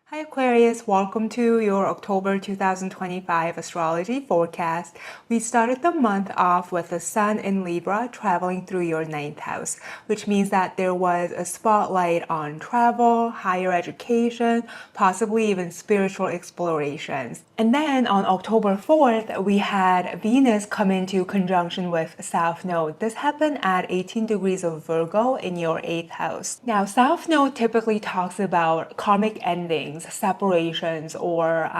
Hi Aquarius, welcome to your October 2025 astrology forecast. We started the month off with the Sun in Libra traveling through your ninth house, which means that there was a spotlight on travel, higher education, possibly even spiritual explorations. And then on October 4th, we had Venus come into conjunction with South Node. This happened at 18 degrees of Virgo in your 8th house. Now, South Node typically talks about karmic endings, separations, or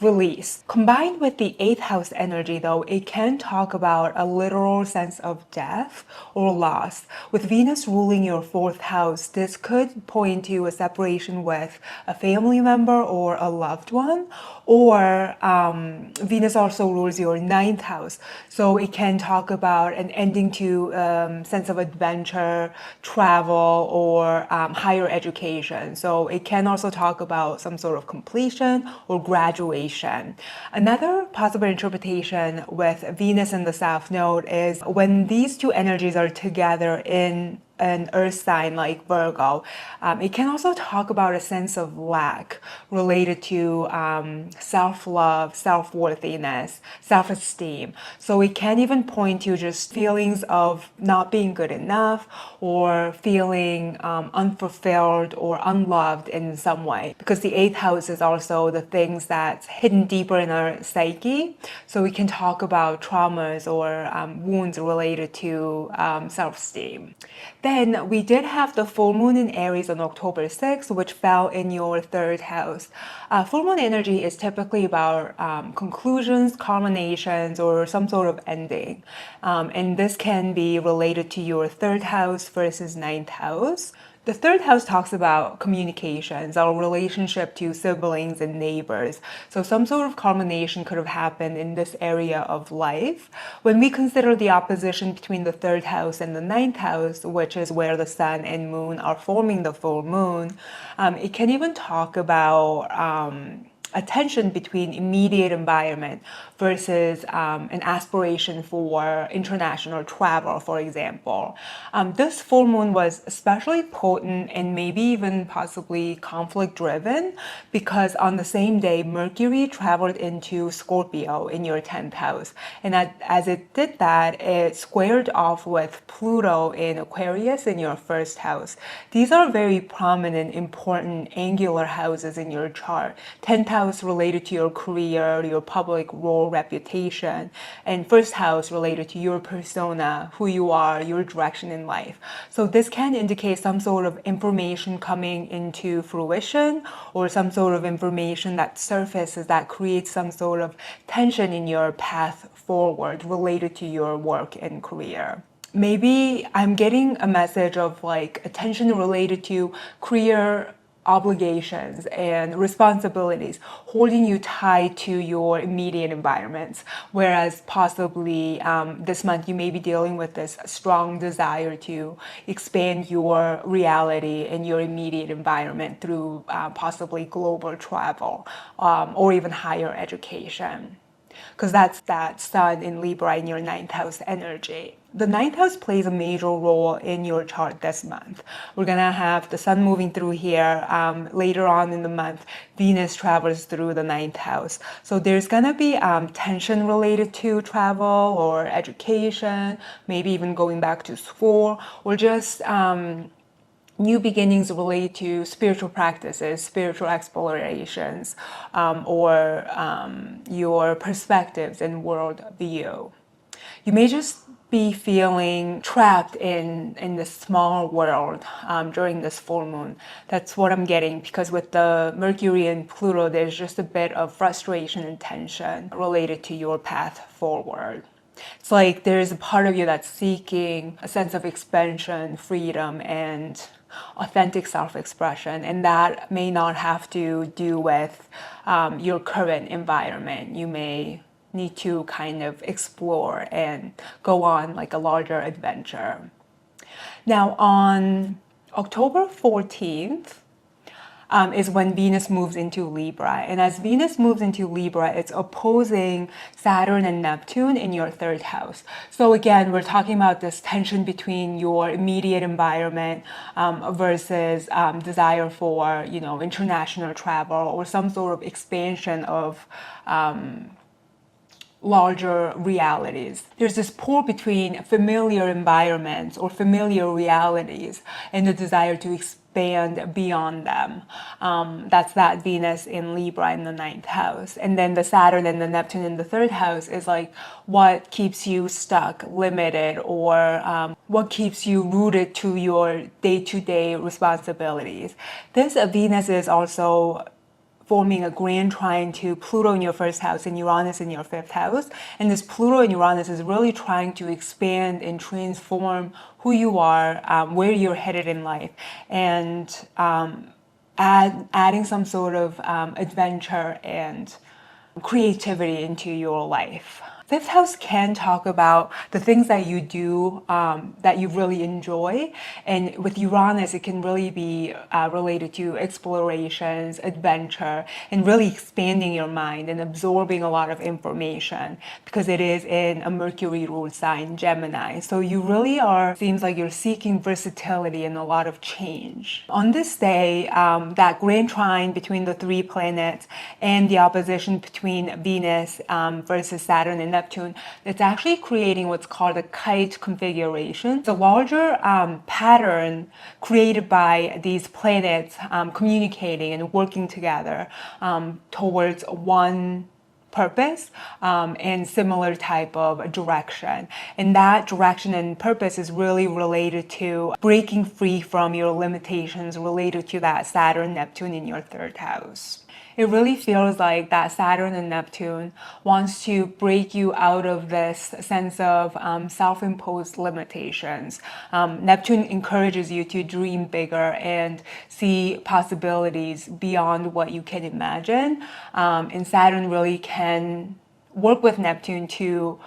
release. Combined with the 8th house energy though, it can talk about a literal sense of death or loss. With Venus ruling your 4th house, this could point to a separation with a family member or a loved one, or Venus also rules your 9th house. So it can talk about an ending to sense of adventure, travel, or higher education. So it can also talk about some sort of completion or graduation. Another possible interpretation with Venus in the South Node is when these two energies are together in an earth sign like Virgo, it can also talk about a sense of lack related to self-love, self-worthiness, self-esteem. So it can even point to just feelings of not being good enough or feeling unfulfilled or unloved in some way, because the 8th house is also the things that's hidden deeper in our psyche. So we can talk about traumas or wounds related to self-esteem. Then we did have the full moon in Aries on October 6th, which fell in your 3rd house. Full moon energy is typically about conclusions, culminations, or some sort of ending. And this can be related to your 3rd house versus 9th house. The 3rd house talks about communications, our relationship to siblings and neighbors. So some sort of culmination could have happened in this area of life. When we consider the opposition between the 3rd house and the 9th house, which is where the sun and moon are forming the full moon, it can even talk about a tension between immediate environment versus an aspiration for international travel, for example. This full moon was especially potent and maybe even possibly conflict driven because on the same day, Mercury traveled into Scorpio in your 10th house. And as it did that, it squared off with Pluto in Aquarius in your 1st house. These are very prominent, important angular houses in your chart. 10th house related to your career, your public role, reputation, and 1st house related to your persona, who you are, your direction in life. So this can indicate some sort of information coming into fruition or some sort of information that surfaces that creates some sort of tension in your path forward related to your work and career. Maybe I'm getting a message of like attention related to career obligations and responsibilities holding you tied to your immediate environments, whereas possibly this month you may be dealing with this strong desire to expand your reality and your immediate environment through possibly global travel or even higher education, because that's that sun in Libra in your 9th house energy. The 9th house plays a major role in your chart this month. We're gonna have the sun moving through here. Later on in the month, Venus travels through the 9th house. So there's gonna be tension related to travel or education, maybe even going back to school, or just new beginnings related to spiritual practices, spiritual explorations, or your perspectives and world view. You may just be feeling trapped in this small world during this full moon. That's what I'm getting, because with the Mercury and Pluto, there's just a bit of frustration and tension related to your path forward. It's like there's a part of you that's seeking a sense of expansion, freedom, and authentic self-expression, and that may not have to do with your current environment. You may need to kind of explore and go on like a larger adventure. Now on October 14th, is when Venus moves into Libra. And as Venus moves into Libra, it's opposing Saturn and Neptune in your third house. So again, we're talking about this tension between your immediate environment versus desire for, international travel or some sort of expansion of larger realities. There's this pull between familiar environments or familiar realities and the desire to expand beyond them. That's that Venus in Libra in the ninth house. And then the Saturn and the Neptune in the third house is like what keeps you stuck, limited, or what keeps you rooted to your day-to-day responsibilities. This Venus is also forming a grand trine to Pluto in your first house and Uranus in your fifth house. And this Pluto and Uranus is really trying to expand and transform who you are, where you're headed in life, and adding some sort of adventure and creativity into your life. Fifth house can talk about the things that you do that you really enjoy. And with Uranus, it can really be related to explorations, adventure, and really expanding your mind and absorbing a lot of information because it is in a Mercury ruled sign, Gemini. So you really seems like you're seeking versatility and a lot of change. On this day, that grand trine between the three planets and the opposition between Venus versus Saturn and Neptune, it's actually creating what's called a kite configuration. It's a larger pattern created by these planets communicating and working together towards one purpose and similar type of direction. And that direction and purpose is really related to breaking free from your limitations related to that Saturn, Neptune in your third house. It really feels like that Saturn and Neptune wants to break you out of this sense of self-imposed limitations. Neptune encourages you to dream bigger and see possibilities beyond what you can imagine. And Saturn really can work with Neptune to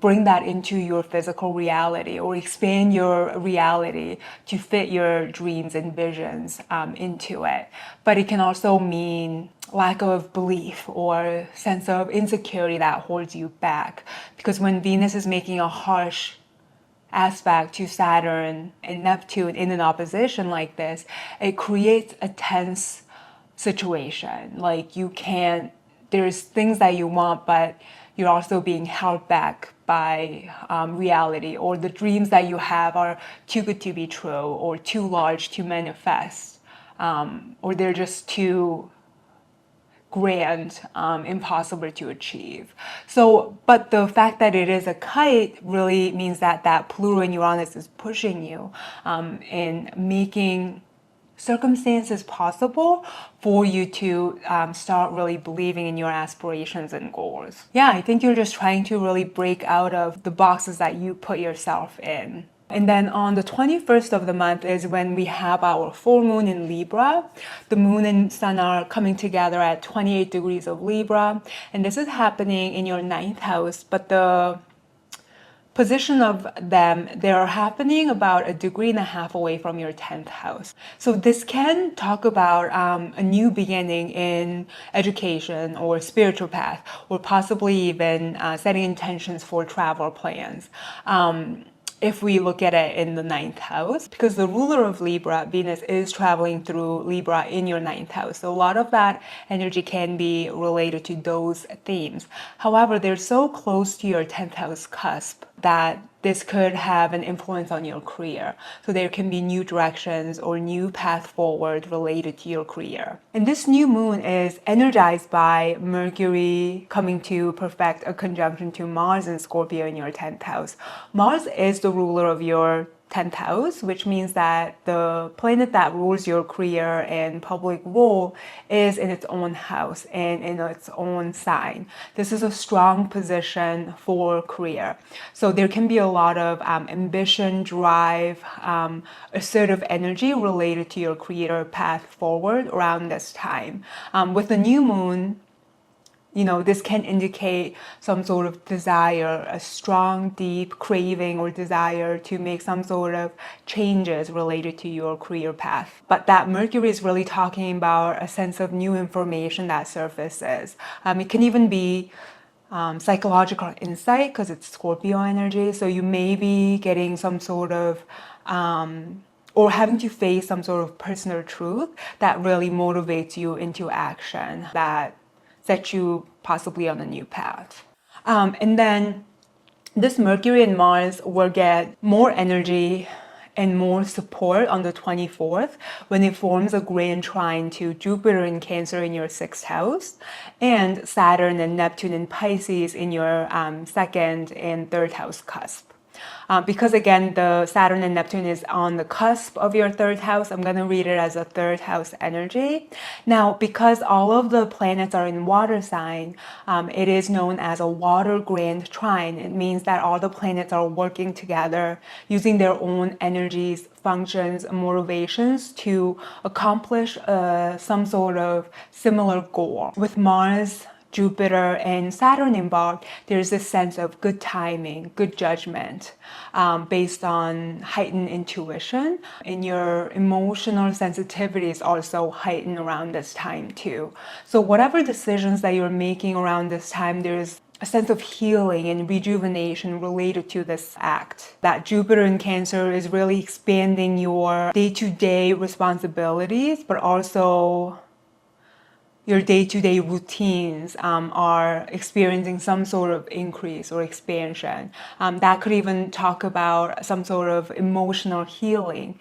bring that into your physical reality or expand your reality to fit your dreams and visions into it. But it can also mean lack of belief or sense of insecurity that holds you back. Because when Venus is making a harsh aspect to Saturn and Neptune in an opposition like this, it creates a tense situation. Like there's things that you want, but you're also being held back by reality, or the dreams that you have are too good to be true or too large to manifest, or they're just too grand, impossible to achieve. So, but the fact that it is a kite really means that Pluto and Uranus is pushing you in making circumstances possible for you to start really believing in your aspirations and goals. Yeah, I think you're just trying to really break out of the boxes that you put yourself in. And then on the 21st of the month is when we have our full moon in Libra. The moon and sun are coming together at 28 degrees of Libra. And this is happening in your ninth house, but the position of them, they're happening about 1.5 degrees away from your 10th house. So this can talk about a new beginning in education or spiritual path, or possibly even setting intentions for travel plans. If we look at it in the ninth house, because the ruler of Libra, Venus, is traveling through Libra in your ninth house. So a lot of that energy can be related to those themes. However, they're so close to your 10th house cusp that this could have an influence on your career. So there can be new directions or new path forward related to your career. And this new moon is energized by Mercury coming to perfect a conjunction to Mars and Scorpio in your 10th house. Mars is the ruler of your 10th house, which means that the planet that rules your career and public role is in its own house and in its own sign. This is a strong position for career. So there can be a lot of ambition, drive, assertive energy related to your career path forward around this time. With the new moon, this can indicate some sort of desire, a strong, deep craving or desire to make some sort of changes related to your career path. But that Mercury is really talking about a sense of new information that surfaces. It can even be psychological insight because it's Scorpio energy. So you may be getting some sort of or having to face some sort of personal truth that really motivates you into action, that sets you possibly on a new path. And then this Mercury and Mars will get more energy and more support on the 24th when it forms a grand trine to Jupiter in Cancer in your 6th house and Saturn and Neptune in Pisces in your 2nd and 3rd house cusp. Because again, the Saturn and Neptune is on the cusp of your 3rd house, I'm going to read it as a 3rd house energy. Now, because all of the planets are in water sign, it is known as a water grand trine. It means that all the planets are working together, using their own energies, functions, motivations to accomplish some sort of similar goal. With Mars, Jupiter and Saturn involved, there's this sense of good timing, good judgment, based on heightened intuition, and your emotional sensitivity is also heightened around this time too. So whatever decisions that you're making around this time, there's a sense of healing and rejuvenation related to this act. That Jupiter in Cancer is really expanding your day-to-day responsibilities, but also your day-to-day routines are experiencing some sort of increase or expansion. That could even talk about some sort of emotional healing.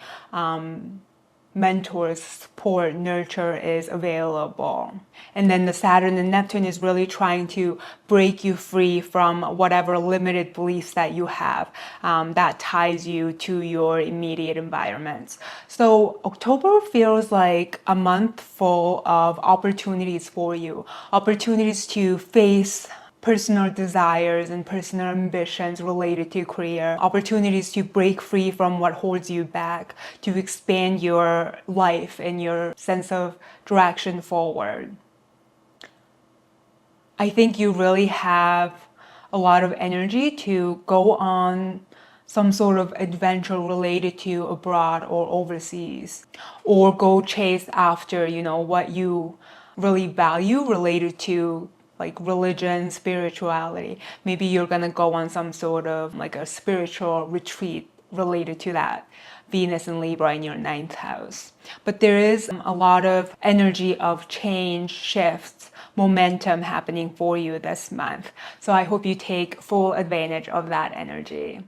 Mentors, support, nurture is available. And then the Saturn and Neptune is really trying to break you free from whatever limited beliefs that you have that ties you to your immediate environments. So October feels like a month full of opportunities for you, opportunities to face personal desires and personal ambitions related to career, opportunities to break free from what holds you back, to expand your life and your sense of direction forward. I think you really have a lot of energy to go on some sort of adventure related to abroad or overseas, or go chase after, what you really value related to like religion, spirituality. Maybe you're gonna go on some sort of like a spiritual retreat related to that. Venus and Libra in your 9th house. But there is a lot of energy of change, shifts, momentum happening for you this month. So I hope you take full advantage of that energy.